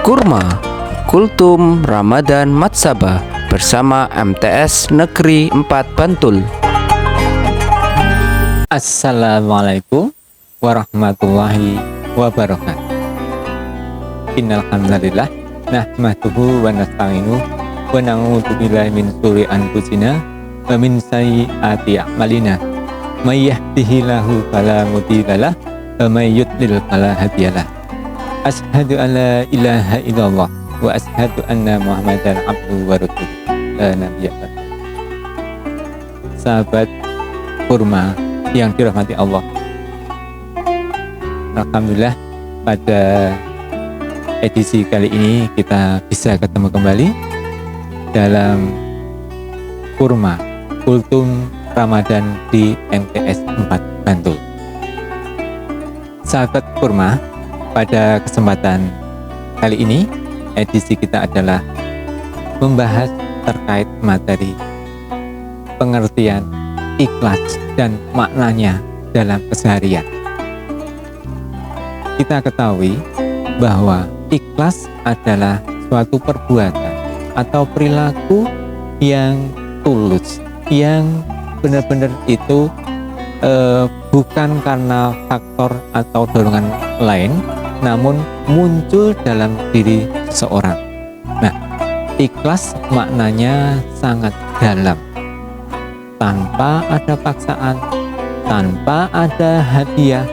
Kurma, Kultum Ramadan Matsaba bersama MTS Negeri 4 Bantul. Assalamualaikum warahmatullahi wabarakatuh. Innal hamdalillah nahmaduhu wa nasta'inuhu wa na'udzu billahi min syururi anfusina wa min sayyiati a'malina. May yahdihillahu fala mudhillalah wa may yudlil fala hadiyalah. Asyhadu an la ilaha illallah wa asyhadu anna Muhammadan abduhu wa rasuluh. La nabiyya ba'dahu. Sahabat kurma yang dirahmati Allah, alhamdulillah pada edisi kali ini kita bisa ketemu kembali dalam kurma Kultum Ramadan di MTS 4 Bantul. Sahabat kurma, pada kesempatan kali ini edisi kita adalah membahas terkait materi pengertian ikhlas dan maknanya dalam keseharian. Kita ketahui bahwa ikhlas adalah suatu perbuatan atau perilaku yang tulus, yang benar-benar itu bukan karena faktor atau dorongan lain, namun muncul dalam diri seseorang. Nah, ikhlas maknanya sangat dalam, tanpa ada paksaan, tanpa ada hadiah,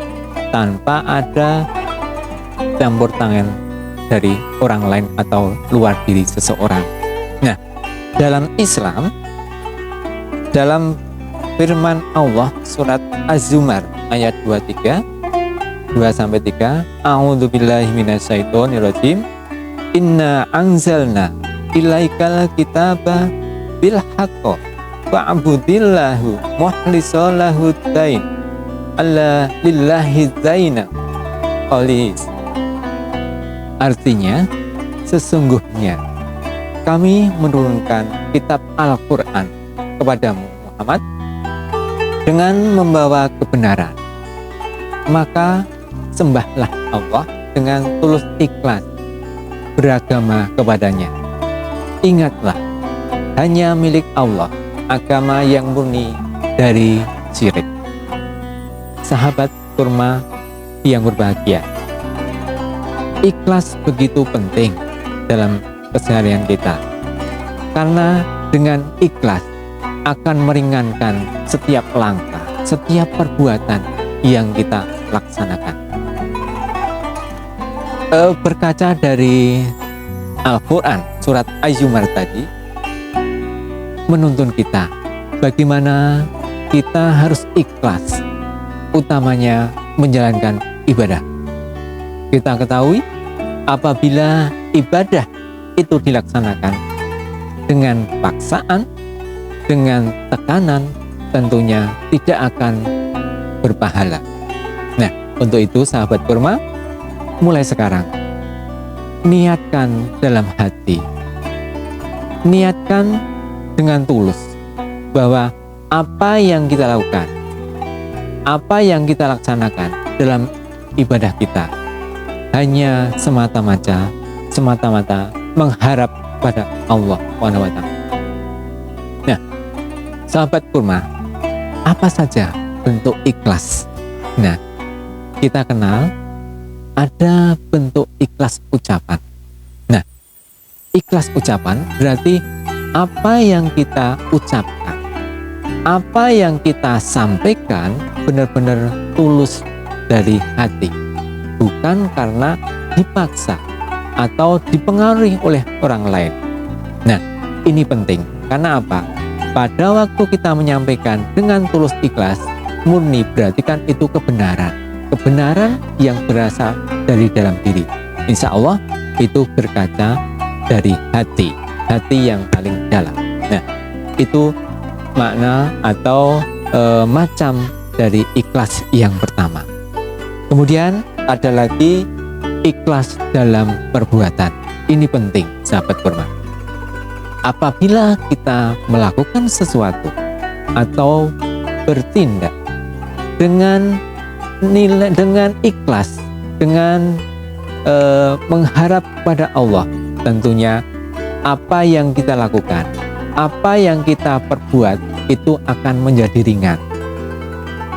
tanpa ada campur tangan dari orang lain atau luar diri seseorang. Nah, dalam Islam, dalam firman Allah surat Az-Zumar ayat 2-3, A'udzubillahi minasyaitonirrajim. Inna anzalna ilaikal kitaba bil haqqi fa'budillahu mukhlishan lahu dain alla lillahi zaina qalis. Artinya, sesungguhnya kami menurunkan kitab Al-Quran kepadamu Muhammad dengan membawa kebenaran, maka sembahlah Allah dengan tulus ikhlas beragama kepadanya. Ingatlah, hanya milik Allah agama yang murni dari syirik. Sahabat kurma yang berbahagia, ikhlas begitu penting dalam keseharian kita, karena dengan ikhlas akan meringankan setiap langkah, setiap perbuatan yang kita laksanakan. Berkaca dari Al-Quran surat Az-Zumar tadi menuntun kita bagaimana kita harus ikhlas, utamanya menjalankan ibadah. Kita ketahui apabila ibadah itu dilaksanakan dengan paksaan, dengan tekanan, tentunya tidak akan berpahala. Nah, untuk itu sahabat kurma, mulai sekarang niatkan dalam hati, niatkan dengan tulus bahwa apa yang kita lakukan, apa yang kita laksanakan dalam ibadah kita hanya semata-mata mengharap pada Allah SWT. Nah, sahabat kurma, apa saja bentuk ikhlas? Nah, kita kenal ada bentuk ikhlas ucapan. Nah, ikhlas ucapan berarti apa yang kita ucapkan, apa yang kita sampaikan benar-benar tulus dari hati, bukan karena dipaksa atau dipengaruhi oleh orang lain. Nah, ini penting karena apa? Pada waktu kita menyampaikan dengan tulus ikhlas, murni, berarti kan itu kebenaran yang berasal dari dalam diri. Insya Allah itu berkaca dari hati yang paling dalam. Nah, itu makna atau macam dari ikhlas yang pertama. Kemudian ada lagi ikhlas dalam perbuatan. Ini penting sahabat kurma. Apabila kita melakukan sesuatu atau bertindak dengan ikhlas, dengan mengharap pada Allah, tentunya apa yang kita lakukan, apa yang kita perbuat itu akan menjadi ringan.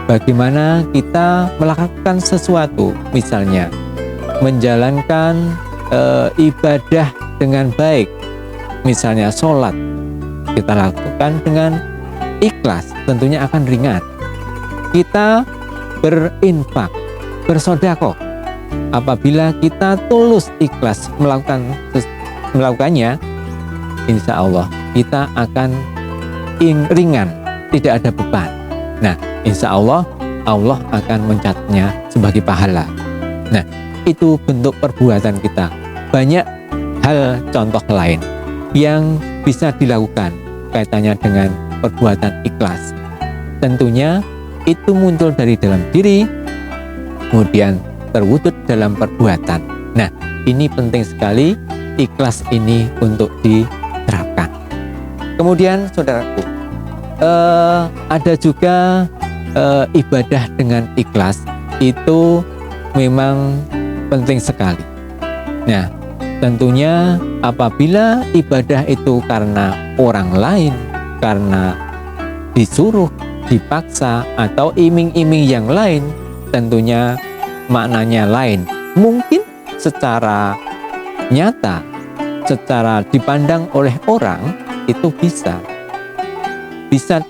Bagaimana kita melakukan sesuatu, misalnya menjalankan ibadah dengan baik, misalnya sholat, kita lakukan dengan ikhlas, tentunya akan ringan. Kita berinfak, bersedekah, apabila kita tulus ikhlas melakukannya, insya Allah kita akan ringan, tidak ada beban. Nah, insya Allah Allah akan mencatatnya sebagai pahala. Nah, itu bentuk perbuatan kita. Banyak hal contoh lain yang bisa dilakukan kaitannya dengan perbuatan ikhlas. Tentunya itu muncul dari dalam diri, kemudian terwujud dalam perbuatan. Nah, ini penting sekali ikhlas ini untuk diterapkan. Kemudian saudaraku, ada juga ibadah dengan ikhlas itu memang penting sekali. Nah, tentunya apabila ibadah itu karena orang lain, karena disuruh, dipaksa, atau iming-iming yang lain, tentunya maknanya lain. Mungkin secara nyata, secara dipandang oleh orang itu bisa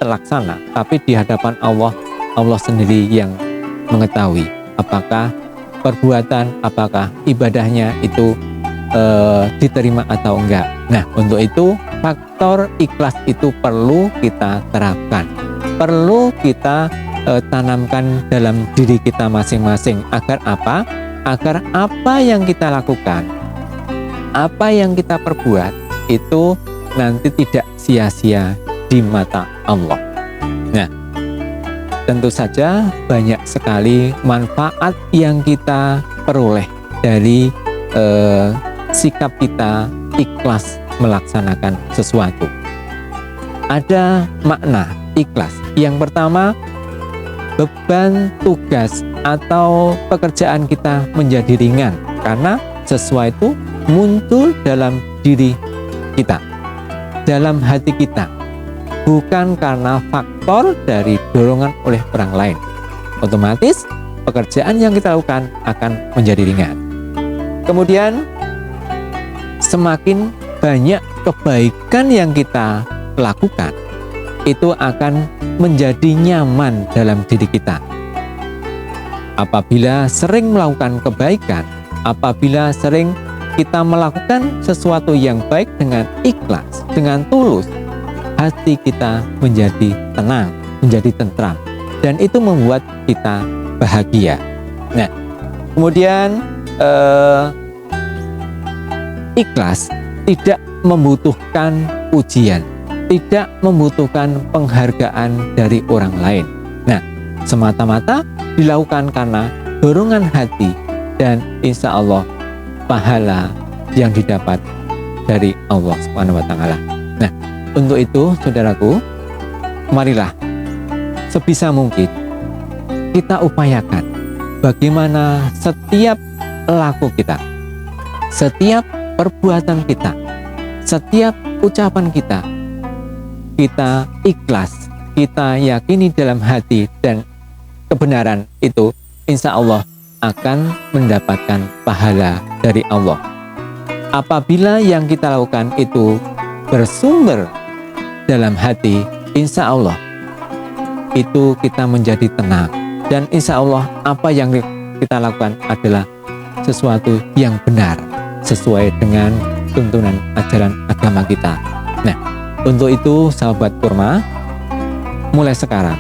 terlaksana, tapi di hadapan Allah, Allah sendiri yang mengetahui apakah perbuatan, apakah ibadahnya itu diterima atau enggak. Nah, untuk itu faktor ikhlas itu perlu kita terapkan, perlu kita tanamkan dalam diri kita masing-masing. Agar apa? Agar apa yang kita lakukan, apa yang kita perbuat itu nanti tidak sia-sia di mata Allah. Nah, tentu saja banyak sekali manfaat yang kita peroleh dari sikap kita ikhlas melaksanakan sesuatu. Ada makna ikhlas. Yang pertama, beban tugas atau pekerjaan kita menjadi ringan karena sesuatu itu muncul dalam diri kita, dalam hati kita, bukan karena faktor dari dorongan oleh orang lain. Otomatis pekerjaan yang kita lakukan akan menjadi ringan. Kemudian semakin banyak kebaikan yang kita lakukan, itu akan menjadi nyaman dalam diri kita. Apabila sering melakukan kebaikan, apabila sering kita melakukan sesuatu yang baik dengan ikhlas, dengan tulus, hati kita menjadi tenang, menjadi tentram, dan itu membuat kita bahagia. Nah, kemudian ikhlas tidak membutuhkan pujian, tidak membutuhkan penghargaan dari orang lain. Nah, semata-mata dilakukan karena dorongan hati, dan insya Allah pahala yang didapat dari Allah Subhanahu wa Ta'ala. Nah, untuk itu, saudaraku, marilah sebisa mungkin kita upayakan bagaimana setiap laku kita, setiap perbuatan kita, setiap ucapan kita ikhlas, kita yakini dalam hati, dan kebenaran itu insya Allah akan mendapatkan pahala dari Allah. Apabila yang kita lakukan itu bersumber dalam hati, insya Allah itu kita menjadi tenang, dan insya Allah apa yang kita lakukan adalah sesuatu yang benar, sesuai dengan tuntunan ajaran agama kita. Nah, untuk itu sahabat kurma, mulai sekarang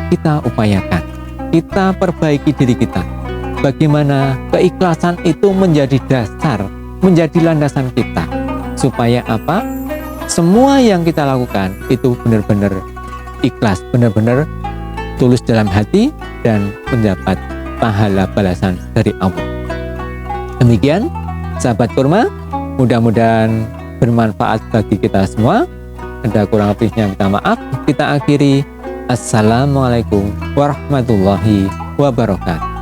kita upayakan, kita perbaiki diri kita, bagaimana keikhlasan itu menjadi dasar, menjadi landasan kita, supaya apa? Semua yang kita lakukan itu benar-benar ikhlas, benar-benar tulus dalam hati, dan mendapat pahala balasan dari Allah. Demikian sahabat kurma, mudah-mudahan bermanfaat bagi kita semua. Ada kurang lebihnya minta maaf. Kita akhiri. Assalamualaikum warahmatullahi wabarakatuh.